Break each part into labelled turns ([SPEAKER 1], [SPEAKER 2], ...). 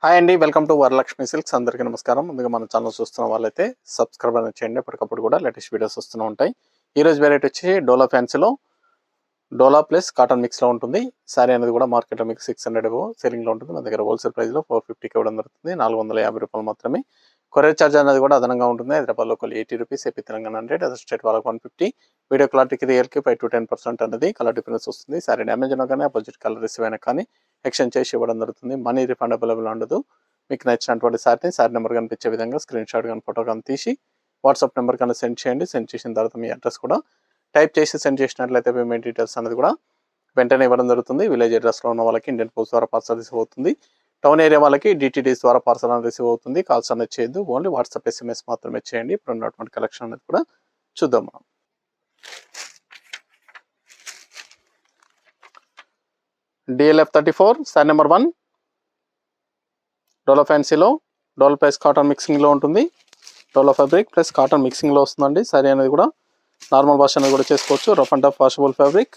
[SPEAKER 1] Hi అండి, welcome to Varalakshmi silks. అందరికీ నమస్కారం. ముందుగా మన ఛానల్ చూస్తున్న వాళ్ళైతే సబ్స్క్రైబ్ అనేది చేయండి. ఎప్పటికప్పుడు కూడా లేటెస్ట్ వీడియోస్ వస్తూనే ఉంటాయి. ఈ రోజు వెరైటీ వచ్చి డోలా ఫ్యాన్సీలో డోలా ప్లస్ కాటన్ మిక్స్లో ఉంటుంది. శారీ అనేది కూడా మార్కెట్లో మీకు 600 సెల్లింగ్లో ఉంటుంది. మన దగ్గర హోల్సేల్ ప్రైస్లో 450కి ఇవ్వడం జరుగుతుంది. 450 రూపాయలు మాత్రమే. కొరియర్ ఛార్జ్ అనేది కూడా అదనంగా ఉంటుంది. Hyderabad local 80 rupees, AP Telangana 100, other state వాళ్ళకి 150. వీడియో క్లారిటీకి రియల్కి 5 to 10% అనేది కలర్ డిఫరెన్స్ వస్తుంది. శారీ డ్యామేజ్ అయినా కానీ అపోజిట్ కలర్ రిసీవ్ అయినా కానీ ఎక్స్చేంజ్ చేసి ఇవ్వడం జరుగుతుంది. మనీ రిఫండ్ అవైలబుల్ ఉండదు. మీకు నచ్చినటువంటి శారీ నెంబర్ కనిపించే విధంగా స్క్రీన్ షాట్ కానీ ఫోటో కానీ తీసి వాట్సాప్ నెంబర్ కన్నా సెండ్ చేయండి. సెండ్ చేసిన తర్వాత మీ అడ్రస్ కూడా టైప్ చేసి సెండ్ చేసినట్లయితే పేమెంట్ డీటెయిల్స్ అనేది కూడా వెంటనే ఇవ్వడం జరుగుతుంది. విలేజ్ అడ్రస్లో ఉన్న వాళ్ళకి ఇండియన్ పోస్ట్ ద్వారా పార్సల్ రిసీవ్ అవుతుంది. టౌన్ ఏరియా వాళ్ళకి డిటిడిఎస్ ద్వారా పార్సల్ అనేది రిసీవ్ అవుతుంది. కాల్స్ అనేది చేయొద్దు, ఓన్లీ వాట్సాప్ SMS మాత్రమే చేయండి. ఇప్పుడు ఉన్నటువంటి కలెక్షన్ అనేది కూడా చూద్దాం మనం. DLF 34 శారీ నెంబర్ 1 డోలా ఫ్యాన్సీలో డోలా ప్లస్ కాటన్ మిక్సింగ్లో ఉంటుంది. డోలా ఫ్యాబ్రిక్ ప్లస్ కాటన్ మిక్సింగ్లో వస్తుందండి. శారీ అనేది కూడా నార్మల్ వాష్ అనేది కూడా చేసుకోవచ్చు. Rough and tough washable fabric.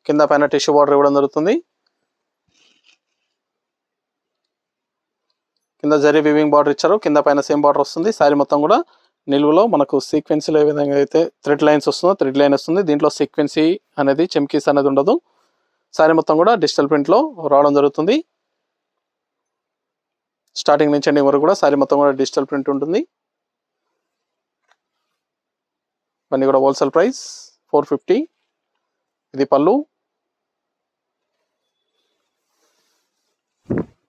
[SPEAKER 1] కింద పైన టిష్యూ బార్డర్ ఇవ్వడం జరుగుతుంది. కింద జరీ వీవింగ్ బార్డర్ ఇచ్చారు, కింద పైన సేమ్ బార్డర్ వస్తుంది. శారీ మొత్తం కూడా నిలువులో మనకు సీక్వెన్సీలో ఏ విధంగా అయితే థ్రెడ్ లైన్స్ వస్తుందో థ్రెడ్ లైన్ వస్తుంది. దీంట్లో సీక్వెన్సీ అనేది చెమ్కీస్ అనేది ఉండదు. శారీ మొత్తం కూడా డిజిటల్ ప్రింట్లో రావడం జరుగుతుంది. స్టార్టింగ్ నుంచి ఎండింగ్ వరకు కూడా శారీ మొత్తం కూడా డిజిటల్ ప్రింట్ ఉంటుంది. ఇవన్నీ కూడా హోల్సేల్ ప్రైస్ 450. ఇది పళ్ళు.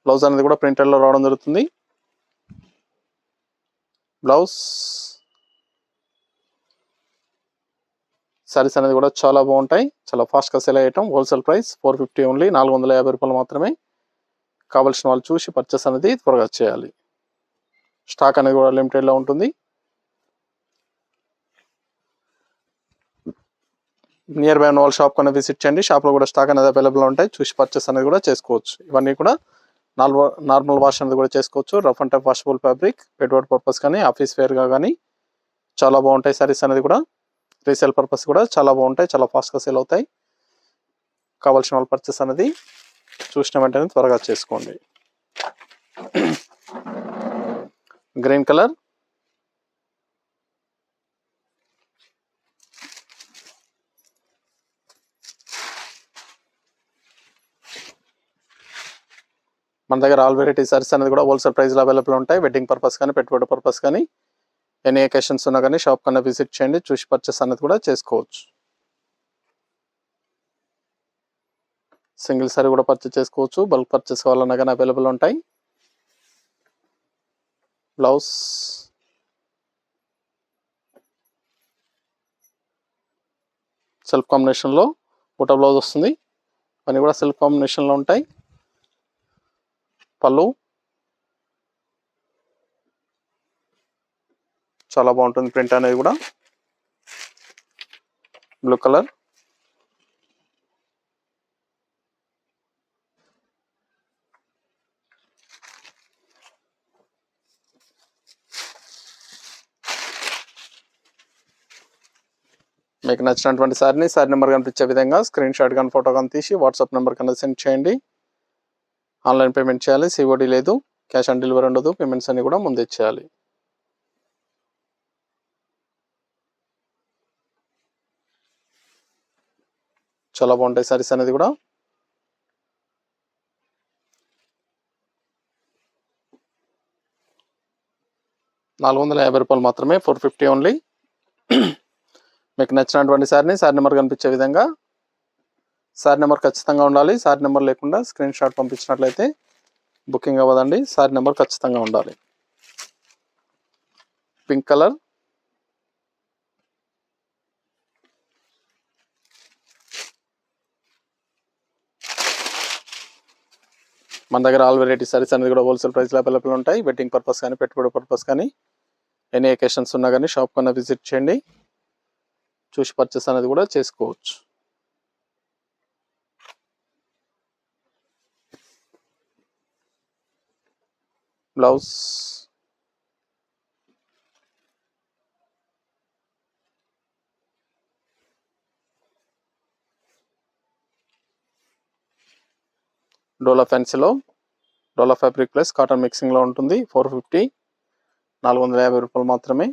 [SPEAKER 1] బ్లౌజ్ అనేది కూడా ప్రింటెడ్లో రావడం జరుగుతుంది. బ్లౌజ్ శారీస్ అనేది కూడా చాలా బాగుంటాయి, చాలా ఫాస్ట్గా సెల్ అయ్యటం. హోల్సేల్ ప్రైస్ 450 ఓన్లీ, 450 రూపాయలు మాత్రమే. కావాల్సిన వాళ్ళు చూసి పర్చేస్ అనేది త్వరగా చేయాలి. స్టాక్ అనేది కూడా లిమిటెడ్లో ఉంటుంది. నియర్ బై ఉన్న వాళ్ళ షాప్ కన్నా విజిట్ చేయండి. షాప్లో కూడా స్టాక్ అనేది అవైలబుల్ ఉంటాయి, చూసి పర్చేస్ అనేది కూడా చేసుకోవచ్చు. ఇవన్నీ కూడా నార్మల్ వాష్ అనేది కూడా చేసుకోవచ్చు. Rough and tough washable fabric, పెట్టుబడి పర్పస్ కానీ ఆఫీస్ వేర్గా కానీ చాలా బాగుంటాయి. సారీస్ అనేది కూడా రీసేల్ పర్పస్ కూడా చాలా బాగుంటాయి, చాలా ఫాస్ట్గా సేల్ అవుతాయి. కావాల్సిన వాళ్ళు పర్చేస్ అనేది చూసిన వెంటనే త్వరగా చేసుకోండి. గ్రీన్ కలర్, మన దగ్గర ఆల్ వెరైటీ సారీస్ అనేది కూడా హోల్సేల్ ప్రైస్లో అవైలబుల్ ఉంటాయి. వెడ్డింగ్ పర్పస్ కానీ పెట్టుబడి పర్పస్ కానీ ఎనీ అకేషన్స్ ఉన్నా కానీ షాప్ కన్నా విజిట్ చేయండి, చూసి పర్చేస్ అనేది కూడా చేసుకోవచ్చు. సింగిల్ సారీ కూడా పర్చేస్ చేసుకోవచ్చు, బల్క్ పర్చేస్ కావాలన్నా కానీ అవైలబుల్ ఉంటాయి. బ్లౌజ్ సెల్ఫ్ కాంబినేషన్లో బుటా బ్లౌజ్ వస్తుంది. అన్నీ కూడా సెల్ఫ్ కాంబినేషన్లో ఉంటాయి. పళ్ళు చాలా బాగుంటుంది. ప్రింట్ అనేది కూడా బ్లూ కలర్. మీకు నచ్చినటువంటి సారీ నెంబర్ కనిపించే విధంగా స్క్రీన్ షాట్ కానీ ఫోటో కానీ తీసి వాట్సాప్ నెంబర్ కన్నా సెండ్ చేయండి. ఆన్లైన్ పేమెంట్ చేయాలి, COD లేదు, క్యాష్ ఆన్ డెలివరీ ఉండదు. పేమెంట్స్ అన్ని కూడా ముందే చేయాలి. చాలా బాగుంటాయి సారీస్ అనేది కూడా. ₹450 మాత్రమే, 450 ఓన్లీ. మీకు నచ్చినటువంటి సారీ నెంబర్ కనిపించే విధంగా సారీ నెంబర్ ఖచ్చితంగా ఉండాలి. సారీ నెంబర్ లేకుండా స్క్రీన్ షాట్ పంపించినట్లయితే బుకింగ్ అవ్వదండి. సారీ నెంబర్ ఖచ్చితంగా ఉండాలి. పింక్ కలర్, మన దగ్గర ఆల్ వెరైటీ సారీస్ అనేది కూడా హోల్సేల్ ప్రైస్లో అవైలబుల్ ఉంటాయి. వెడ్డింగ్ పర్పస్ కానీ పెట్టుబడి పర్పస్ కానీ ఎనీ అకేషన్స్ ఉన్నా కానీ షాప్ కన్నా విజిట్ చేయండి, చూసి పర్చేస్ అనేది కూడా చేసుకోవచ్చు. బ్లౌజ్ డోలా ఫ్యాన్సీలో డోలా ఫ్యాబ్రిక్ ప్లస్ కాటన్ మిక్సింగ్లో ఉంటుంది. 450, 450 రూపాయలు మాత్రమే.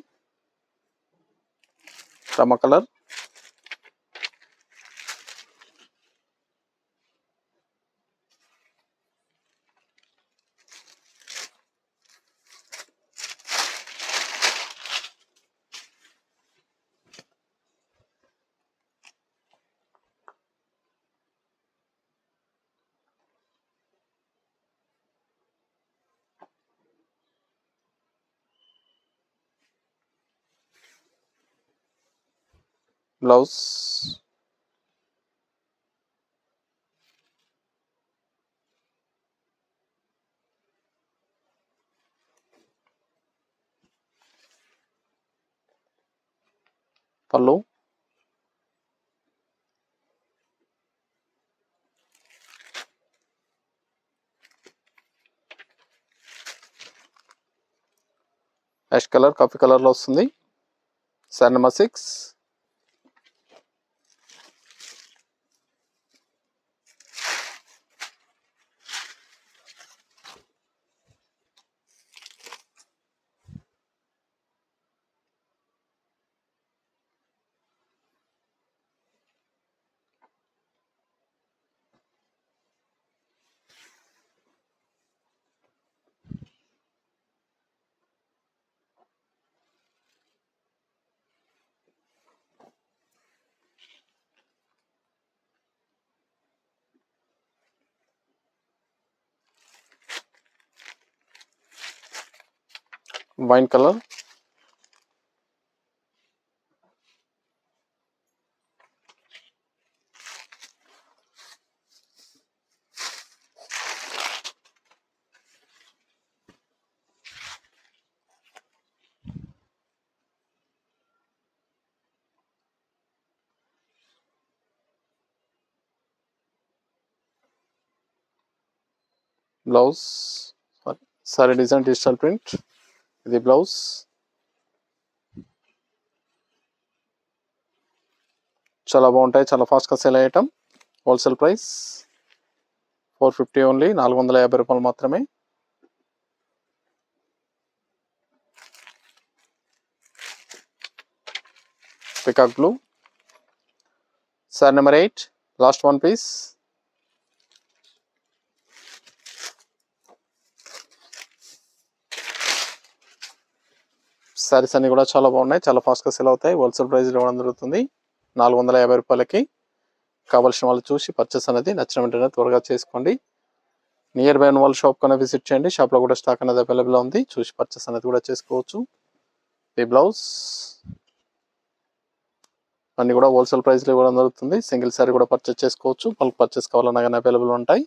[SPEAKER 1] రమ కలర్, బ్లౌజ్, పళ్ళు, యాష్ కలర్, కాఫీ కలర్లో వస్తుంది. Sari number 6. Wine colour, blouse, sari design digital print. ఇది బ్లౌజ్. చాలా బాగుంటాయి, చాలా ఫాస్ట్గా సేల్ అయ్యటం. హోల్సేల్ ప్రైస్ 450 ఓన్లీ, 450 రూపాయలు మాత్రమే. Peacock blue. Sari number 8, last one piece. Saris అన్ని కూడా చాలా బాగున్నాయి, చాలా ఫాస్ట్గా సేల్ అవుతాయి. హోల్సేల్ ప్రైస్ ఇవ్వడం జరుగుతుంది 450 రూపాయలకి. కావాల్సిన వాళ్ళు చూసి పర్చేస్ అనేది నచ్చిన వెంటనే త్వరగా చేసుకోండి. నియర్ బై ఉన్న వాళ్ళు షాప్ కన్నా విజిట్ చేయండి. షాప్లో కూడా స్టాక్ అనేది అవైలబుల్ ఉంది, చూసి పర్చేస్ అనేది కూడా చేసుకోవచ్చు. ఈ బ్లౌజ్ అన్ని కూడా హోల్సేల్ ప్రైస్లో ఇవ్వడం జరుగుతుంది. సింగిల్ సారీ కూడా పర్చేస్ చేసుకోవచ్చు, బల్క్ పర్చేస్ కావాలన్నా కానీ అవైలబుల్ ఉంటాయి.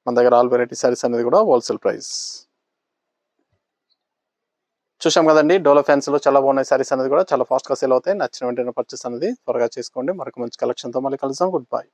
[SPEAKER 1] మన దగ్గర ఆల్ వెరైటీ సారీస్ అనేది కూడా హోల్సేల్ ప్రైస్. చూసాం కదండి, డోలా ఫ్యాన్సీలో చాలా బాగున్నాయి సారీస్ అనేది కూడా చాలా ఫాస్ట్గా సేల్ అవుతాయి. నచ్చిన వెంటనే పర్చేస్ అనేది త్వరగా చేసుకోండి. మరొక మంచి కలెక్షన్తో మళ్ళీ కలుద్దాం. Good bye.